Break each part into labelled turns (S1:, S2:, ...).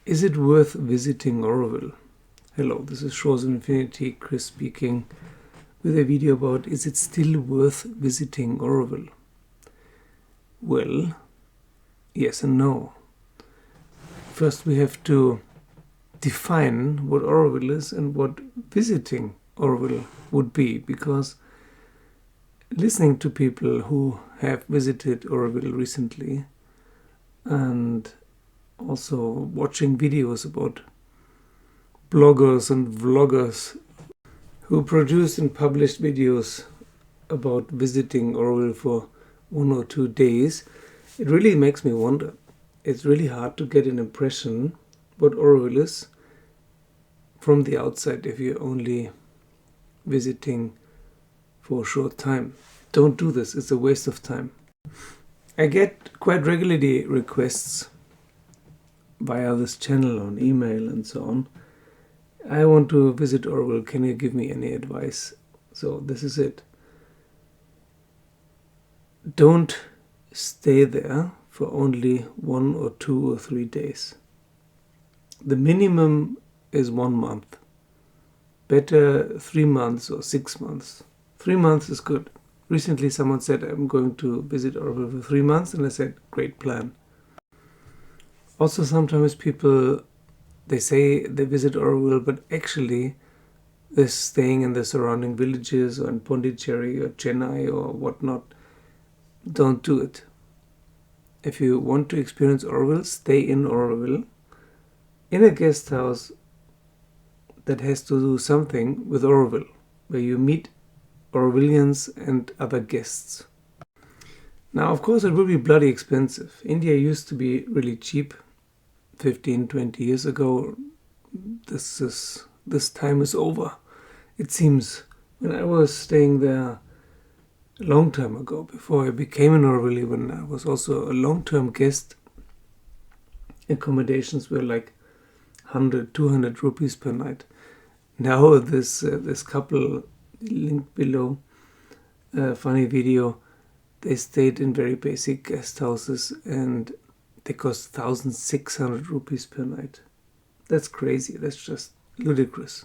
S1: Is it worth visiting Auroville? Hello, this is Shores of Infinity, Chris speaking with a video about is it still worth visiting Auroville? Well, yes and no. First we have to define what Auroville is and what visiting Auroville would be, because listening to people who have visited Auroville recently and also watching videos about bloggers and vloggers who produced and published videos about visiting Auroville for 1 or 2 days, it really makes me wonder. It's really hard to get an impression what Auroville is from the outside if you're only visiting for a short time. Don't do this, it's a waste of time. I get quite regularly requests via this channel on email and so on. I want to visit Auroville, can you give me any advice? So this is it. Don't stay there for only 1 or 2 or 3 days. The minimum is 1 month. Better 3 months or 6 months. 3 months is good. Recently someone said I'm going to visit Auroville for 3 months, and I said great plan. Also sometimes people, they say they visit Auroville, but actually they're staying in the surrounding villages or in Pondicherry or Chennai or whatnot. Don't do it. If you want to experience Auroville, stay in Auroville, in a guest house that has to do something with Auroville, where you meet Aurovillians and other guests. Now, of course, it will be bloody expensive. India used to be really cheap 15, 20 years ago. This time is over. It seems when I was staying there a long time ago, before I became an Auroville, when I was also a long-term guest, accommodations were like 100, 200 rupees per night. Now this couple linked below, funny video, they stayed in very basic guest houses and they cost 1,600 rupees per night. That's crazy. That's just ludicrous.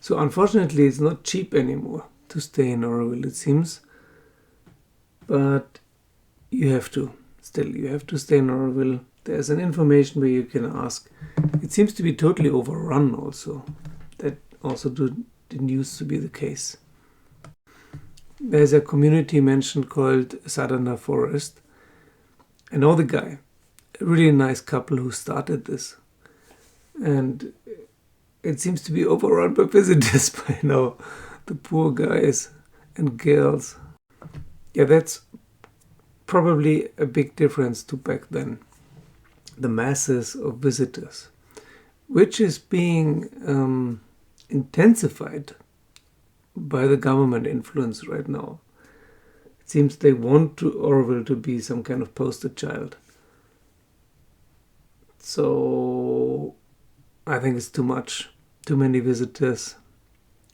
S1: So unfortunately, it's not cheap anymore to stay in Auroville, it seems. But you have to. Still, you have to stay in Auroville. There's an information where you can ask. It seems to be totally overrun also. That also didn't used to be the case. There's a community mentioned called Sadhana Forest. I know the guy, a really nice couple who started this. And it seems to be overrun by visitors by now. The poor guys and girls. Yeah, that's probably a big difference to back then. The masses of visitors, which is being intensified by the government influence right now. It seems they want Auroville to be some kind of poster child. So I think it's too much. Too many visitors.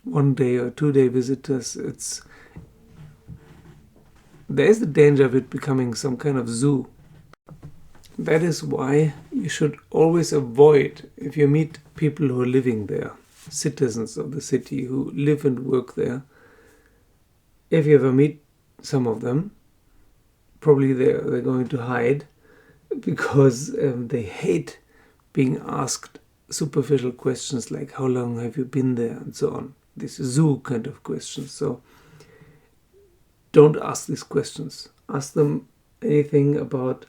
S1: 1 day or 2 day visitors. There is the danger of it becoming some kind of zoo. That is why you should always avoid, if you meet people who are living there, citizens of the city who live and work there, if you ever meet some of them, probably they're going to hide because they hate being asked superficial questions like how long have you been there and so on. This zoo kind of questions. So don't ask these questions. Ask them anything about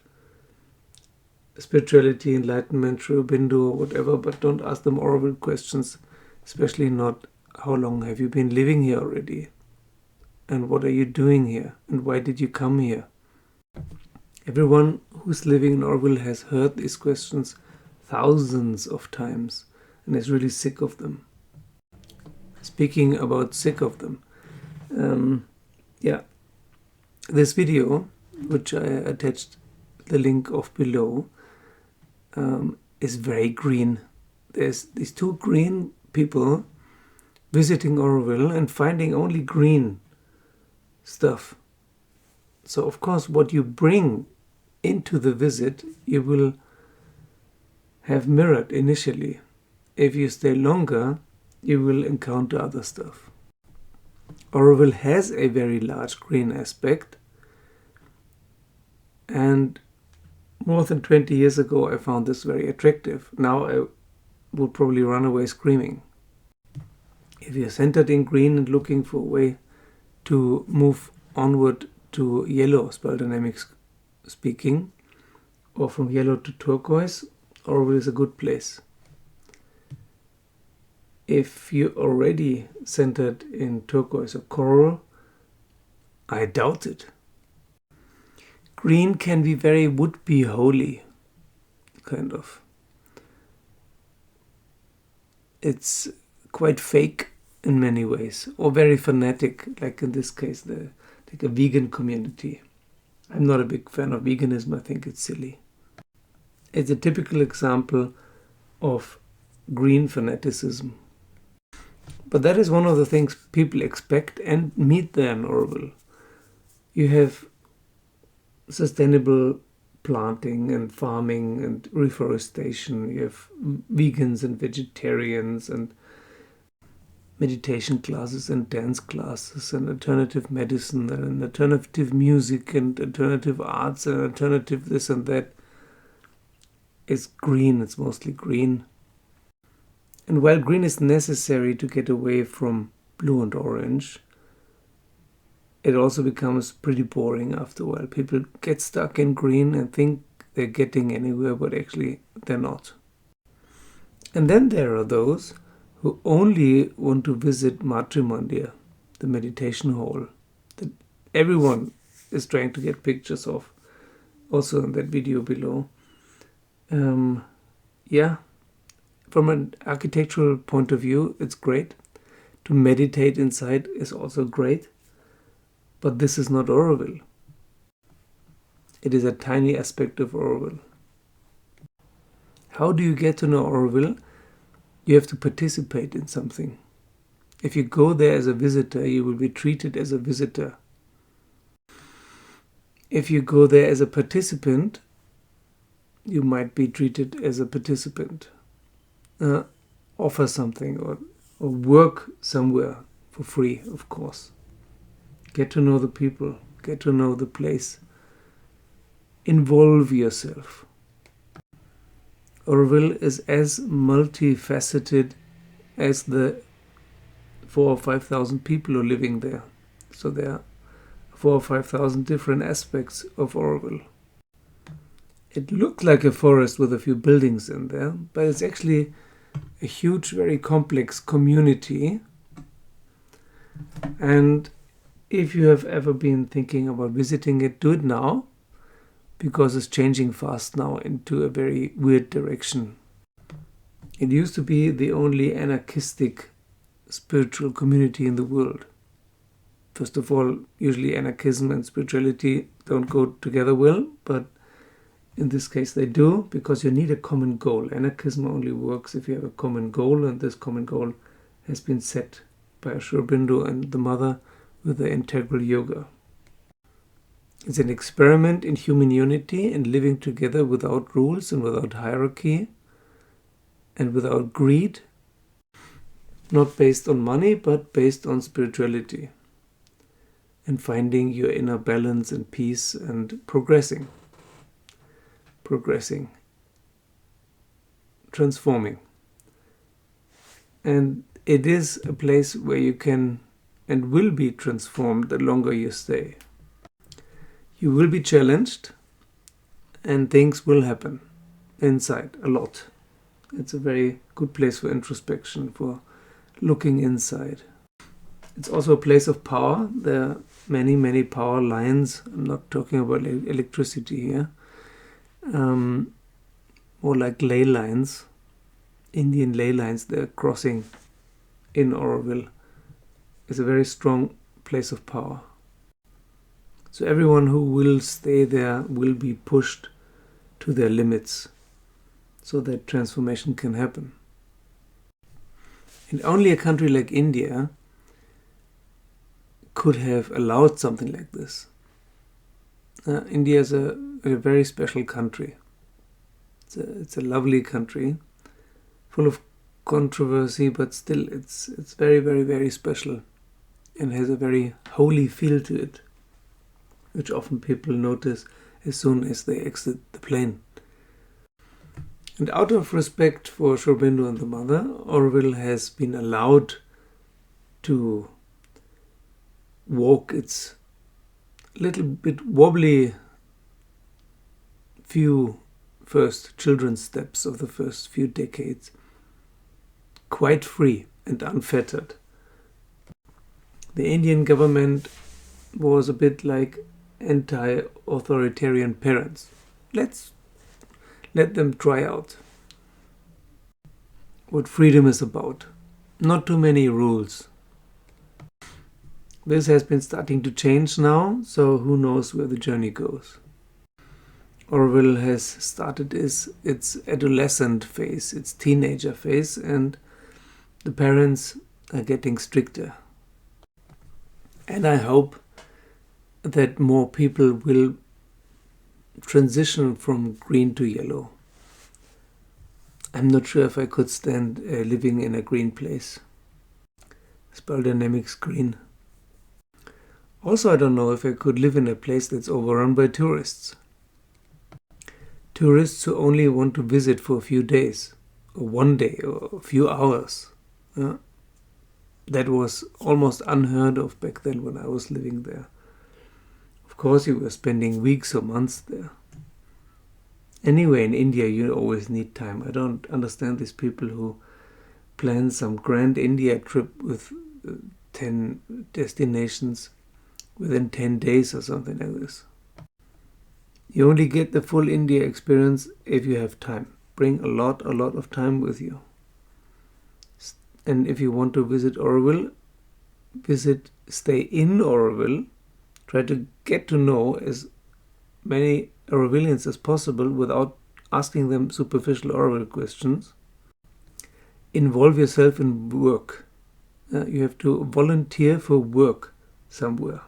S1: spirituality, enlightenment, Sri Aurobindo, whatever, but don't ask them Auroville questions, especially not how long have you been living here already, and what are you doing here, and why did you come here? Everyone who's living in Auroville has heard these questions thousands of times and is really sick of them. Speaking about sick of them, this video, which I attached the link of below, is very green. There's these 2 green people visiting Auroville and finding only green stuff. So of course what you bring into the visit, you will have mirrored initially. If you stay longer, you will encounter other stuff. Auroville has a very large green aspect, and more than 20 years ago I found this very attractive. Now I would probably run away screaming. If you're centered in green and looking for a way to move onward to yellow, spell dynamics speaking, or from yellow to turquoise, Auroville is a good place. If you're already centered in turquoise or coral, I doubt it. Green can be very would-be holy, kind of. It's quite fake in many ways, or very fanatic, like in this case, like a vegan community. I'm not a big fan of veganism, I think it's silly. It's a typical example of green fanaticism. But that is one of the things people expect and meet there in Auroville. You have sustainable planting and farming and reforestation. You have vegans and vegetarians and meditation classes and dance classes and alternative medicine and alternative music and alternative arts and alternative this and that. It's green, it's mostly green. And while green is necessary to get away from blue and orange, it also becomes pretty boring after a while. People get stuck in green and think they're getting anywhere, but actually they're not. And then there are those who only want to visit Matrimandir, the meditation hall, that everyone is trying to get pictures of, also in that video below. Yeah, from an architectural point of view, it's great. To meditate inside is also great. But this is not Auroville. It is a tiny aspect of Auroville. How do you get to know Auroville? You have to participate in something. If you go there as a visitor, you will be treated as a visitor. If you go there as a participant, you might be treated as a participant. Offer something or work somewhere for free, of course. Get to know the people, get to know the place. Involve yourself. Auroville is as multifaceted as the 4,000 or 5,000 people who are living there. So there are 4,000 or 5,000 different aspects of Auroville. It looks like a forest with a few buildings in there, but it's actually a huge, very complex community. And if you have ever been thinking about visiting it, do it now, because it's changing fast now into a very weird direction. It used to be the only anarchistic spiritual community in the world. First of all, usually anarchism and spirituality don't go together well, but in this case they do, because you need a common goal. Anarchism only works if you have a common goal, and this common goal has been set by Sri Aurobindo and the mother with the integral yoga. It's an experiment in human unity and living together without rules and without hierarchy and without greed, not based on money but based on spirituality, and finding your inner balance and peace and progressing, transforming. And it is a place where you can and will be transformed the longer you stay. You will be challenged and things will happen inside a lot. It's a very good place for introspection, for looking inside. It's also a place of power. There are many, many power lines. I'm not talking about electricity here. More like ley lines, Indian ley lines. They're crossing in Auroville. It's a very strong place of power. So everyone who will stay there will be pushed to their limits so that transformation can happen. And only a country like India could have allowed something like this. India is a very special country. It's a lovely country, full of controversy, but still it's very, very, very special and has a very holy feel to it, which often people notice as soon as they exit the plane. And out of respect for Sri Aurobindo and the mother, Auroville has been allowed to walk its little bit wobbly few first children's steps of the first few decades quite free and unfettered. The Indian government was a bit like anti-authoritarian parents. Let's let them try out what freedom is about. Not too many rules. This has been starting to change now, so who knows where the journey goes. Auroville has started its adolescent phase, its teenager phase, and the parents are getting stricter. And I hope that more people will transition from green to yellow. I'm not sure if I could stand living in a green place. Spell dynamics green. Also, I don't know if I could live in a place that's overrun by tourists. Tourists who only want to visit for a few days, or one day, or a few hours. That was almost unheard of back then when I was living there. Of course, you were spending weeks or months there. Anyway, in India, you always need time. I don't understand these people who plan some grand India trip with 10 destinations within 10 days or something like this. You only get the full India experience if you have time. Bring a lot of time with you. And if you want to visit Auroville, stay in Auroville. Try to get to know as many Aurovillians as possible without asking them superficial Auroville questions. Involve yourself in work. You have to volunteer for work somewhere.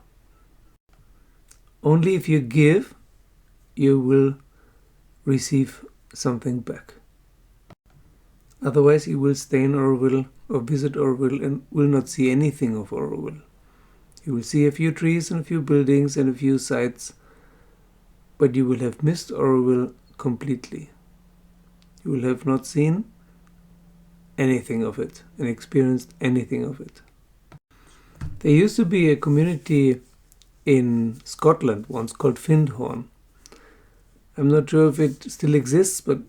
S1: Only if you give, you will receive something back. Otherwise, you will stay in Auroville or visit Auroville and will not see anything of Auroville. You will see a few trees and a few buildings and a few sites, but you will have missed Auroville completely. You will have not seen anything of it and experienced anything of it. There used to be a community in Scotland once called Findhorn. I'm not sure if it still exists, but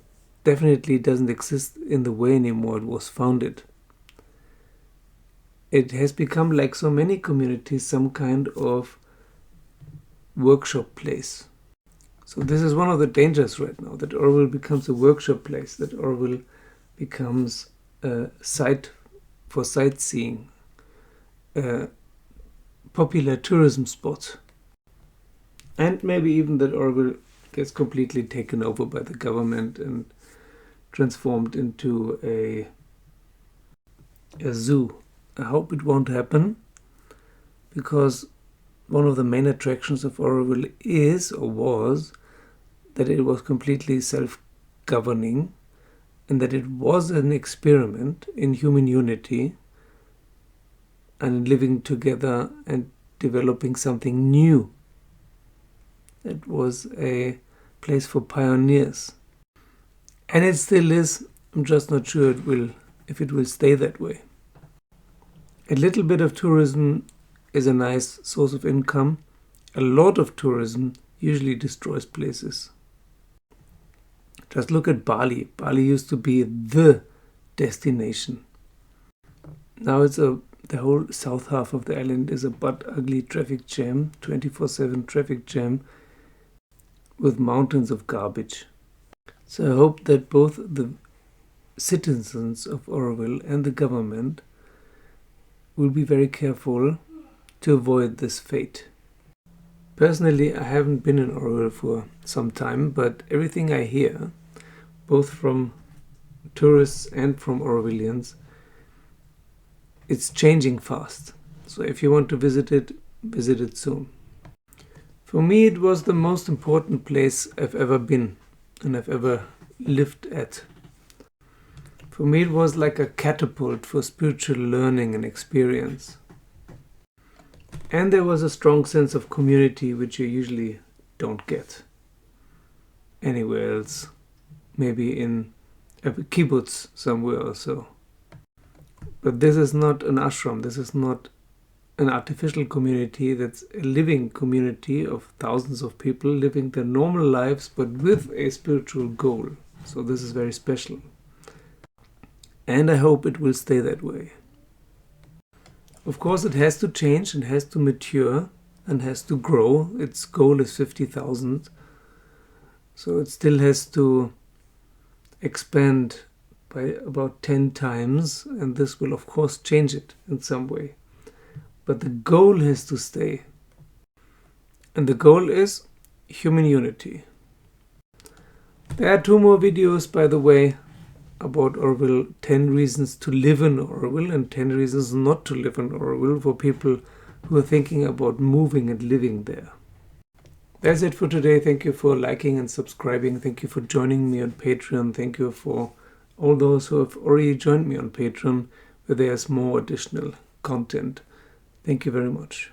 S1: definitely doesn't exist in the way anymore it was founded. It has become, like so many communities, some kind of workshop place. So this is one of the dangers right now, that Auroville becomes a workshop place, that Auroville becomes a site for sightseeing, a popular tourism spot. And maybe even that Auroville gets completely taken over by the government and transformed into a zoo. I hope it won't happen, because one of the main attractions of Auroville is, or was, that it was completely self-governing and that it was an experiment in human unity and living together and developing something new. It was a place for pioneers. And it still is. I'm just not sure if it will stay that way. A little bit of tourism is a nice source of income. A lot of tourism usually destroys places. Just look at Bali. Bali used to be the destination. Now the whole south half of the island is a butt ugly traffic jam, 24/7 traffic jam with mountains of garbage. So I hope that both the citizens of Auroville and the government will be very careful to avoid this fate. Personally, I haven't been in Auroville for some time, but everything I hear, both from tourists and from Aurovillians, it's changing fast. So if you want to visit it soon. For me, it was the most important place I've ever been and I've ever lived at. For me, it was like a catapult for spiritual learning and experience. And there was a strong sense of community, which you usually don't get anywhere else. Maybe in a kibbutz somewhere or so. But this is not an ashram. This is not an artificial community. That's a living community of thousands of people living their normal lives, but with a spiritual goal. So this is very special. And I hope it will stay that way. Of course, it has to change and has to mature and has to grow. Its goal is 50,000. So it still has to expand by about 10 times. And this will, of course, change it in some way. But the goal has to stay. And the goal is human unity. There are 2 more videos, by the way, about Auroville, 10 reasons to live in Auroville and 10 reasons not to live in Auroville for people who are thinking about moving and living there. That's it for today. Thank you for liking and subscribing. Thank you for joining me on Patreon. Thank you for all those who have already joined me on Patreon, where there's more additional content. Thank you very much.